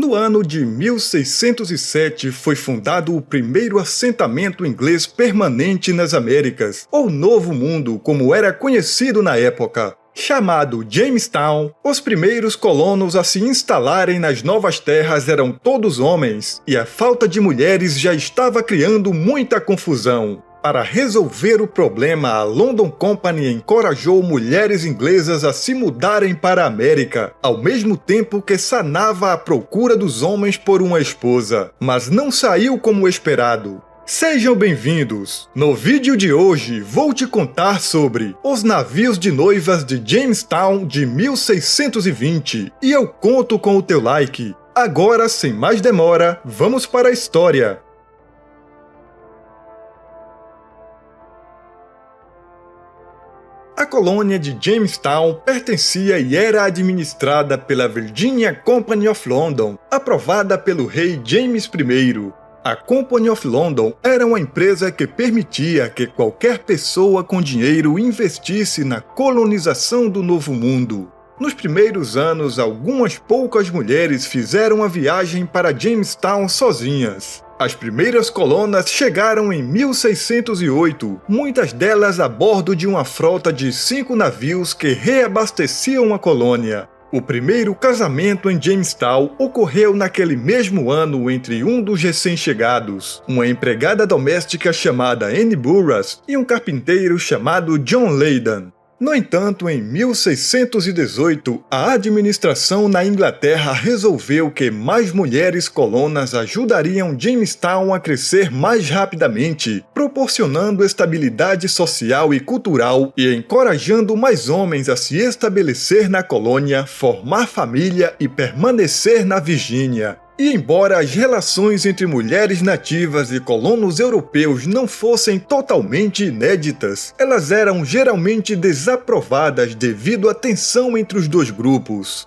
No ano de 1607 foi fundado o primeiro assentamento inglês permanente nas Américas, ou Novo Mundo, como era conhecido na época. Chamado Jamestown, os primeiros colonos a se instalarem nas novas terras eram todos homens, e a falta de mulheres já estava criando muita confusão. Para resolver o problema, a London Company encorajou mulheres inglesas a se mudarem para a América, ao mesmo tempo que sanava a procura dos homens por uma esposa, mas não saiu como esperado. Sejam bem-vindos! No vídeo de hoje vou te contar sobre os navios de noivas de Jamestown de 1620 e eu conto com o teu like. Agora, sem mais demora, vamos para a história. A colônia de Jamestown pertencia e era administrada pela Virginia Company of London, aprovada pelo rei James I. A Company of London era uma empresa que permitia que qualquer pessoa com dinheiro investisse na colonização do Novo Mundo. Nos primeiros anos, algumas poucas mulheres fizeram a viagem para Jamestown sozinhas. As primeiras colonas chegaram em 1608, muitas delas a bordo de uma frota de 5 navios que reabasteciam a colônia. O primeiro casamento em Jamestown ocorreu naquele mesmo ano entre um dos recém-chegados, uma empregada doméstica chamada Anne Burras e um carpinteiro chamado John Leyden. No entanto, em 1618, a administração na Inglaterra resolveu que mais mulheres colonas ajudariam Jamestown a crescer mais rapidamente, proporcionando estabilidade social e cultural e encorajando mais homens a se estabelecer na colônia, formar família e permanecer na Virgínia. E embora as relações entre mulheres nativas e colonos europeus não fossem totalmente inéditas, elas eram geralmente desaprovadas devido à tensão entre os dois grupos.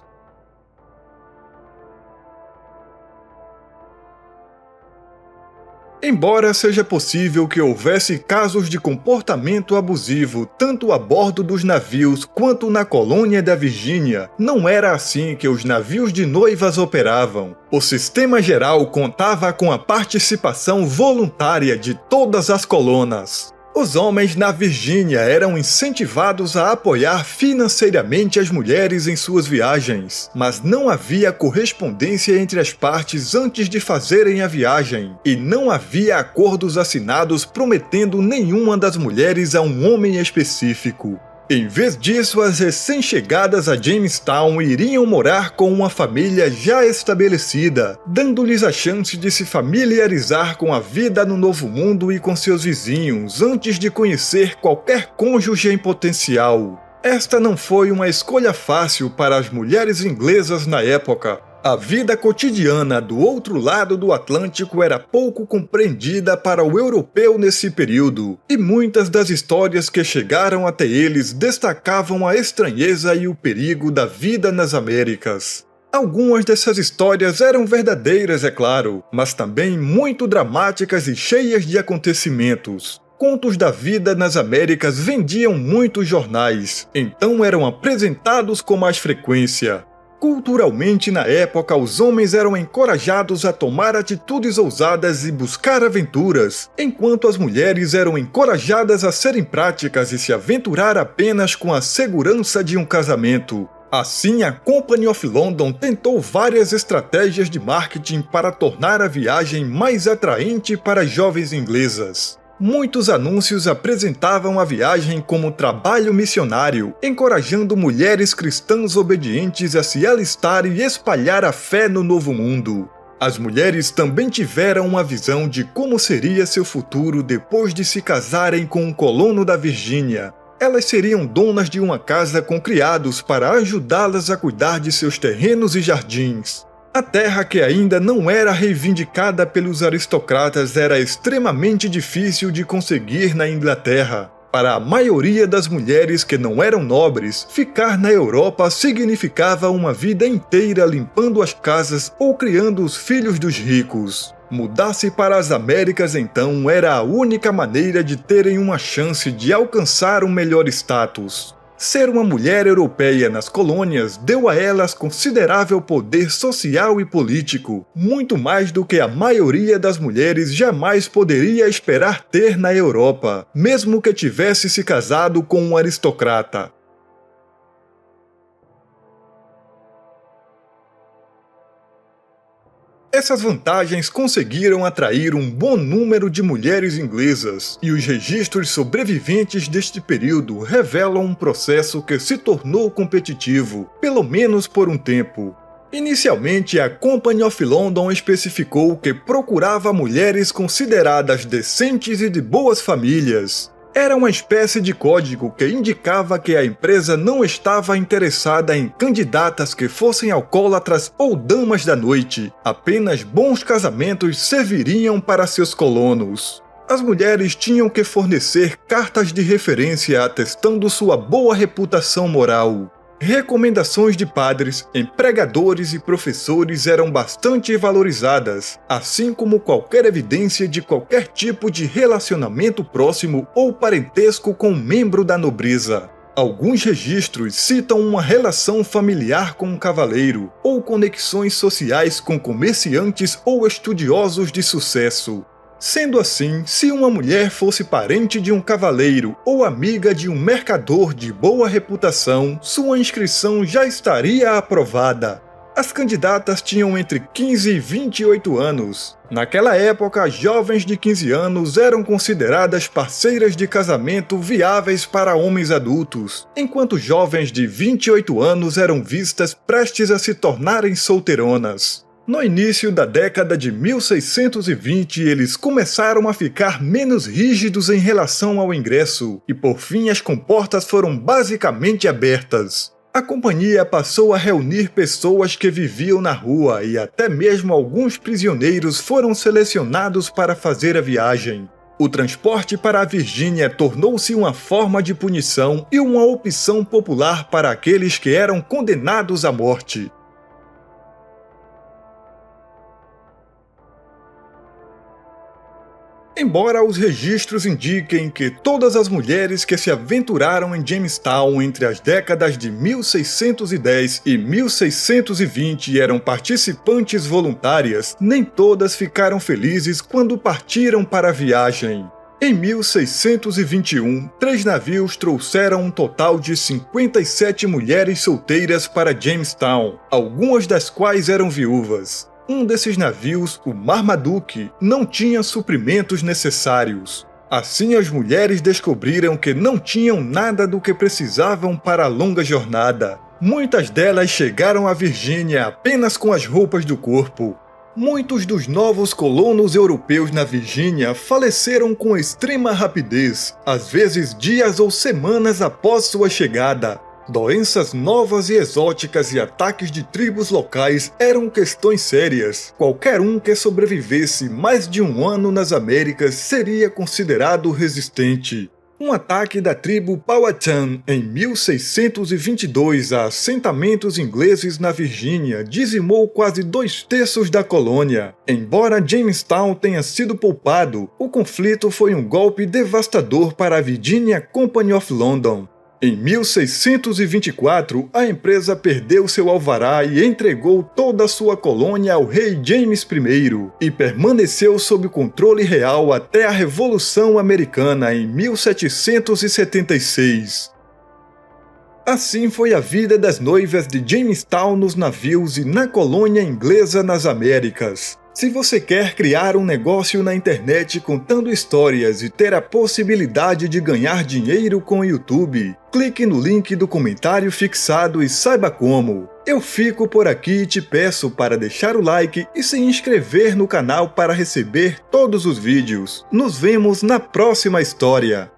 Embora seja possível que houvesse casos de comportamento abusivo tanto a bordo dos navios quanto na colônia da Virgínia, não era assim que os navios de noivas operavam. O sistema geral contava com a participação voluntária de todas as colonas. Os homens na Virgínia eram incentivados a apoiar financeiramente as mulheres em suas viagens, mas não havia correspondência entre as partes antes de fazerem a viagem, e não havia acordos assinados prometendo nenhuma das mulheres a um homem específico. Em vez disso, as recém-chegadas a Jamestown iriam morar com uma família já estabelecida, dando-lhes a chance de se familiarizar com a vida no Novo Mundo e com seus vizinhos, antes de conhecer qualquer cônjuge em potencial. Esta não foi uma escolha fácil para as mulheres inglesas na época. A vida cotidiana do outro lado do Atlântico era pouco compreendida para o europeu nesse período, e muitas das histórias que chegaram até eles destacavam a estranheza e o perigo da vida nas Américas. Algumas dessas histórias eram verdadeiras, é claro, mas também muito dramáticas e cheias de acontecimentos. Contos da vida nas Américas vendiam muitos jornais, então eram apresentados com mais frequência. Culturalmente, na época, os homens eram encorajados a tomar atitudes ousadas e buscar aventuras, enquanto as mulheres eram encorajadas a serem práticas e se aventurar apenas com a segurança de um casamento. Assim, a Company of London tentou várias estratégias de marketing para tornar a viagem mais atraente para as jovens inglesas. Muitos anúncios apresentavam a viagem como trabalho missionário, encorajando mulheres cristãs obedientes a se alistar e espalhar a fé no Novo Mundo. As mulheres também tiveram uma visão de como seria seu futuro depois de se casarem com um colono da Virgínia. Elas seriam donas de uma casa com criados para ajudá-las a cuidar de seus terrenos e jardins. A terra que ainda não era reivindicada pelos aristocratas era extremamente difícil de conseguir na Inglaterra. Para a maioria das mulheres que não eram nobres, ficar na Europa significava uma vida inteira limpando as casas ou criando os filhos dos ricos. Mudar-se para as Américas então era a única maneira de terem uma chance de alcançar um melhor status. Ser uma mulher europeia nas colônias deu a elas considerável poder social e político, muito mais do que a maioria das mulheres jamais poderia esperar ter na Europa, mesmo que tivesse se casado com um aristocrata. Essas vantagens conseguiram atrair um bom número de mulheres inglesas, e os registros sobreviventes deste período revelam um processo que se tornou competitivo, pelo menos por um tempo. Inicialmente, a Company of London especificou que procurava mulheres consideradas decentes e de boas famílias. Era uma espécie de código que indicava que a empresa não estava interessada em candidatas que fossem alcoólatras ou damas da noite. Apenas bons casamentos serviriam para seus colonos. As mulheres tinham que fornecer cartas de referência atestando sua boa reputação moral. Recomendações de padres, empregadores e professores eram bastante valorizadas, assim como qualquer evidência de qualquer tipo de relacionamento próximo ou parentesco com um membro da nobreza. Alguns registros citam uma relação familiar com um cavaleiro, ou conexões sociais com comerciantes ou estudiosos de sucesso. Sendo assim, se uma mulher fosse parente de um cavaleiro ou amiga de um mercador de boa reputação, sua inscrição já estaria aprovada. As candidatas tinham entre 15 e 28 anos. Naquela época, jovens de 15 anos eram consideradas parceiras de casamento viáveis para homens adultos, enquanto jovens de 28 anos eram vistas prestes a se tornarem solteironas. No início da década de 1620, eles começaram a ficar menos rígidos em relação ao ingresso, e por fim as comportas foram basicamente abertas. A companhia passou a reunir pessoas que viviam na rua e até mesmo alguns prisioneiros foram selecionados para fazer a viagem. O transporte para a Virgínia tornou-se uma forma de punição e uma opção popular para aqueles que eram condenados à morte. Embora os registros indiquem que todas as mulheres que se aventuraram em Jamestown entre as décadas de 1610 e 1620 eram participantes voluntárias, nem todas ficaram felizes quando partiram para a viagem. Em 1621, 3 navios trouxeram um total de 57 mulheres solteiras para Jamestown, algumas das quais eram viúvas. Um desses navios, o Marmaduke, não tinha suprimentos necessários. Assim, as mulheres descobriram que não tinham nada do que precisavam para a longa jornada. Muitas delas chegaram à Virgínia apenas com as roupas do corpo. Muitos dos novos colonos europeus na Virgínia faleceram com extrema rapidez, às vezes dias ou semanas após sua chegada. Doenças novas e exóticas e ataques de tribos locais eram questões sérias. Qualquer um que sobrevivesse mais de um ano nas Américas seria considerado resistente. Um ataque da tribo Powhatan em 1622 a assentamentos ingleses na Virgínia dizimou quase 2/3 da colônia. Embora Jamestown tenha sido poupado, o conflito foi um golpe devastador para a Virginia Company of London. Em 1624, a empresa perdeu seu alvará e entregou toda a sua colônia ao rei James I, e permaneceu sob controle real até a Revolução Americana em 1776. Assim foi a vida das noivas de Jamestown nos navios e na colônia inglesa nas Américas. Se você quer criar um negócio na internet contando histórias e ter a possibilidade de ganhar dinheiro com o YouTube, clique no link do comentário fixado e saiba como. Eu fico por aqui e te peço para deixar o like e se inscrever no canal para receber todos os vídeos. Nos vemos na próxima história.